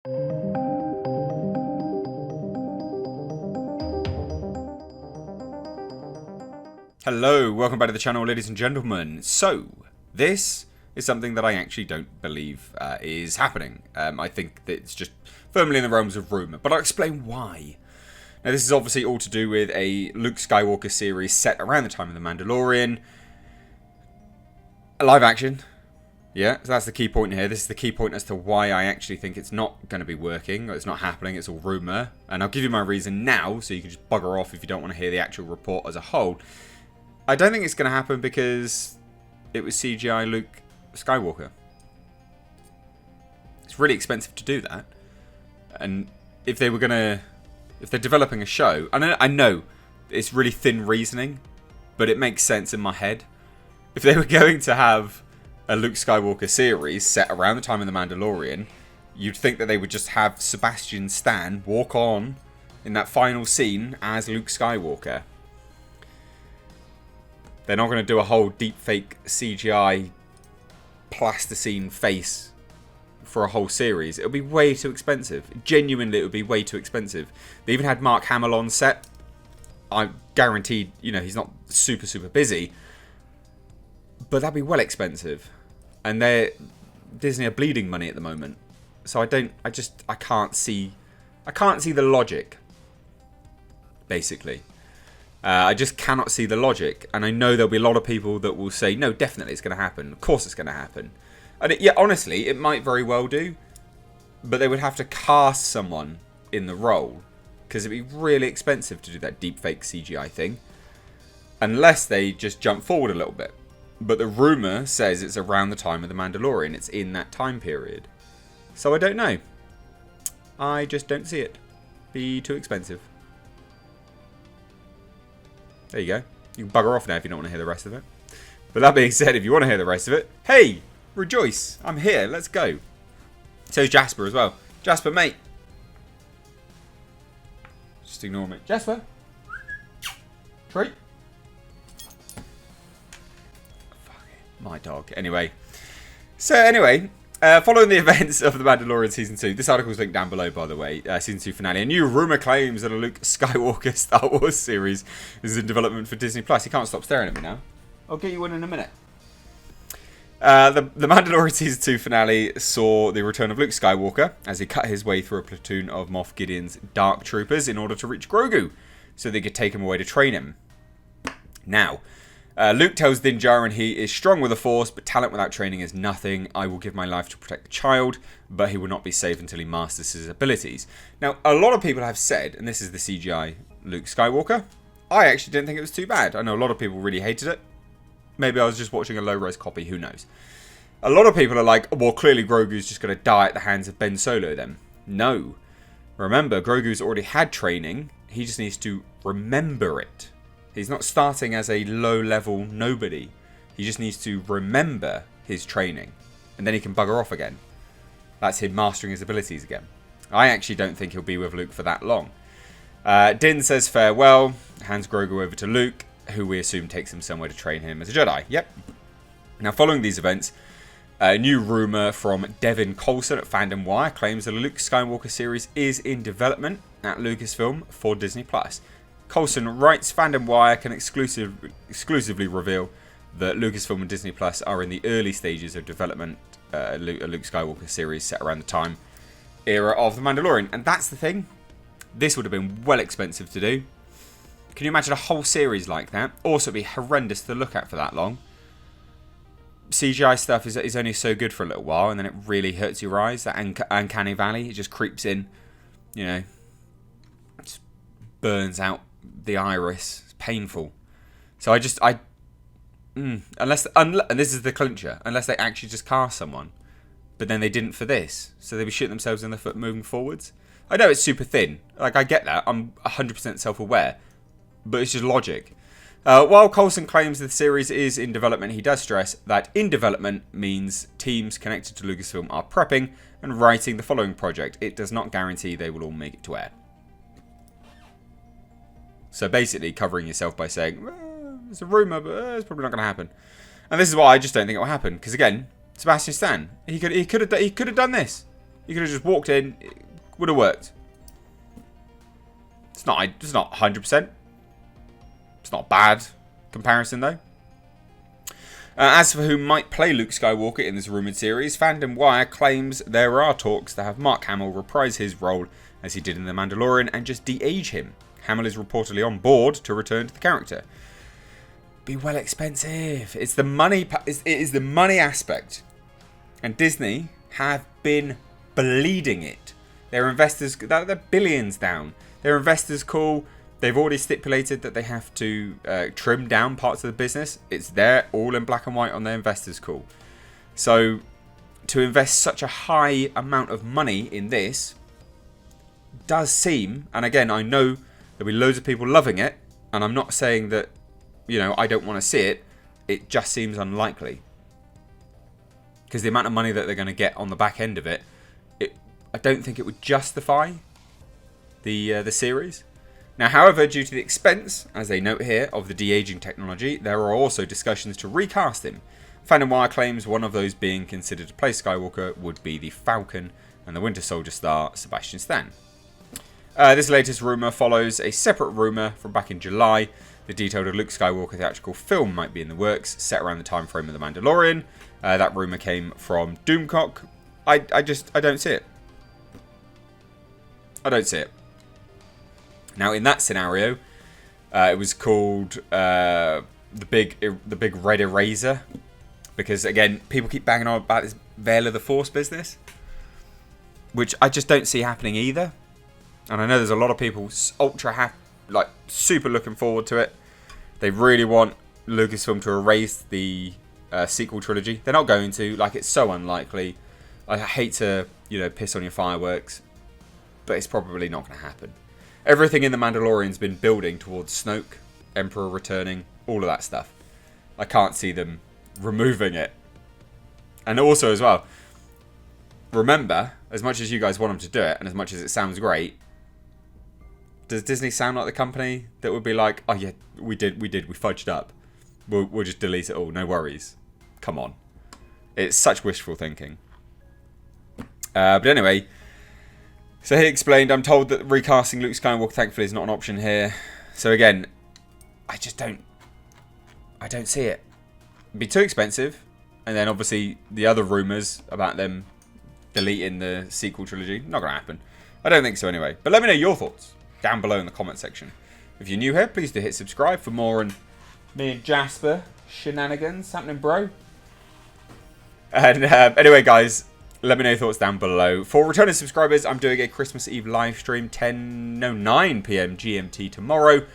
Hello, welcome back to the channel, ladies and gentlemen. So, this is something that I actually don't believe is happening. I think that it's just firmly in the realms of rumour, but I'll explain why. Now, this is obviously all to do with a Luke Skywalker series set around the time of the Mandalorian. A live action. Yeah, so that's the key point here. This is the key point as to why I actually think it's not going to be working, or it's not happening, it's all rumour. And I'll give you my reason now, so you can just bugger off if you don't want to hear the actual report as a whole. I don't think it's going to happen because it was CGI Luke Skywalker. It's really expensive to do that. And if they're developing a show, I know it's really thin reasoning, but it makes sense in my head. If they were going to have a Luke Skywalker series set around the time of the Mandalorian, you'd think that they would just have Sebastian Stan walk on in that final scene as Luke Skywalker. They're not going to do a whole deepfake CGI plasticine face for a whole series. It would be way too expensive. Genuinely, it would be way too expensive. They even had Mark Hamill on set. I'm guaranteed, he's not super busy. But that'd be well expensive. And Disney are bleeding money at the moment. So I can't see the logic. Basically. I just cannot see the logic. And I know there'll be a lot of people that will say, no, definitely it's going to happen. Of course it's going to happen. And honestly, it might very well do. But they would have to cast someone in the role. Because it'd be really expensive to do that deepfake CGI thing. Unless they just jump forward a little bit. But the rumour says it's around the time of the Mandalorian. It's in that time period. So I don't know. I just don't see it. Be too expensive. There you go. You can bugger off now if you don't want to hear the rest of it. But that being said, if you want to hear the rest of it, hey, rejoice. I'm here. Let's go. So's Jasper as well. Jasper, mate. Just ignore me. Jasper. Treat. My dog. Anyway. Following the events of The Mandalorian Season 2, this article is linked down below, by the way, Season 2 finale, a new rumour claims that a Luke Skywalker Star Wars series is in development for Disney+. You can't stop staring at me now. I'll get you in a minute. The Mandalorian Season 2 finale saw the return of Luke Skywalker as he cut his way through a platoon of Moff Gideon's Dark Troopers in order to reach Grogu, so they could take him away to train him. Now, Luke tells Din Djarin he is strong with the Force, but talent without training is nothing. I will give my life to protect the child, but he will not be safe until he masters his abilities. Now, a lot of people have said, and this is the CGI Luke Skywalker, I actually didn't think it was too bad. I know a lot of people really hated it. Maybe I was just watching a low-res copy, who knows. A lot of people are like, well, clearly Grogu's just going to die at the hands of Ben Solo then. No. Remember, Grogu's already had training. He just needs to remember it. He's not starting as a low-level nobody. He just needs to remember his training. And then he can bugger off again. That's him mastering his abilities again. I actually don't think he'll be with Luke for that long. Din says farewell, hands Grogu over to Luke, who we assume takes him somewhere to train him as a Jedi. Yep. Now, following these events, a new rumour from Devin Coulson at Fandom Wire claims that a Luke Skywalker series is in development at Lucasfilm for Disney+. Coulson writes, Fandom Wire can exclusively reveal that Lucasfilm and Disney Plus are in the early stages of development a Luke Skywalker series set around the era of The Mandalorian. And that's the thing. This would have been well expensive to do. Can you imagine a whole series like that? Also, it'd be horrendous to look at for that long. CGI stuff is only so good for a little while, and then it really hurts your eyes. That uncanny valley, it just creeps in, just burns out the iris. It's painful. So and this is the clincher, unless they actually just cast someone, but then they didn't for this, so they'd be shooting themselves in the foot moving forwards. I know it's super thin, like I get that, I'm 100% self-aware, but it's just logic. While Coulson claims the series is in development, he does stress that in development means teams connected to Lucasfilm are prepping and writing the following project. It does not guarantee they will all make it to air. So basically covering yourself by saying, well, it's a rumour, but it's probably not going to happen. And this is why I just don't think it will happen. Because again, Sebastian Stan, he could have done this. You could have just walked in. It would have worked. It's not 100%. It's not a bad comparison, though. As for who might play Luke Skywalker in this rumoured series, Fandom Wire claims there are talks to have Mark Hamill reprise his role as he did in The Mandalorian and just de-age him. Hamill is reportedly on board to return to the character. Be well expensive. It's the money. It is the money aspect, and Disney have been bleeding it. Their investors, they're billions down. Their investors call. They've already stipulated that they have to trim down parts of the business. It's there, all in black and white on their investors' call. So, to invest such a high amount of money in this does seem, and again, I know there'll be loads of people loving it, and I'm not saying that, I don't want to see it. It just seems unlikely. Because the amount of money that they're going to get on the back end of it, I don't think it would justify the series. Now, however, due to the expense, as they note here, of the de-aging technology, there are also discussions to recast him. Fandom Wire claims one of those being considered to play Skywalker would be the Falcon and the Winter Soldier star, Sebastian Stan. This latest rumour follows a separate rumour from back in July that detailed a Luke Skywalker theatrical film might be in the works, set around the time frame of The Mandalorian. That rumour came from Doomcock. I don't see it. I don't see it. Now, in that scenario, it was called the big red eraser, because again, people keep banging on about this Veil of the Force business, which I just don't see happening either. And I know there's a lot of people super looking forward to it. They really want Lucasfilm to erase the sequel trilogy. They're not going to. It's so unlikely. I hate to piss on your fireworks, but it's probably not going to happen. Everything in The Mandalorian's been building towards Snoke, Emperor returning, all of that stuff. I can't see them removing it. And also as well, remember, as much as you guys want them to do it, and as much as it sounds great, does Disney sound like the company that would be like, oh yeah, we fudged up. We'll just delete it all, no worries. Come on. It's such wishful thinking. But anyway, so he explained, I'm told that recasting Luke Skywalker thankfully is not an option here. So again, I don't see it. It'd be too expensive. And then obviously the other rumours about them deleting the sequel trilogy, not going to happen. I don't think so anyway. But let me know your thoughts down below in the comment section. If you're new here, please do hit subscribe for more on me and Jasper shenanigans happening, bro. And anyway, guys, let me know your thoughts down below. For returning subscribers, I'm doing a Christmas Eve live stream, 9 p.m. GMT tomorrow.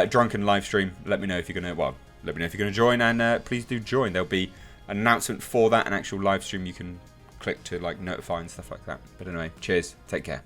Drunken live stream. Let me know if you're gonna join, and please do join. There'll be an announcement for that, an actual live stream you can click to notify and stuff like that. But anyway, cheers. Take care.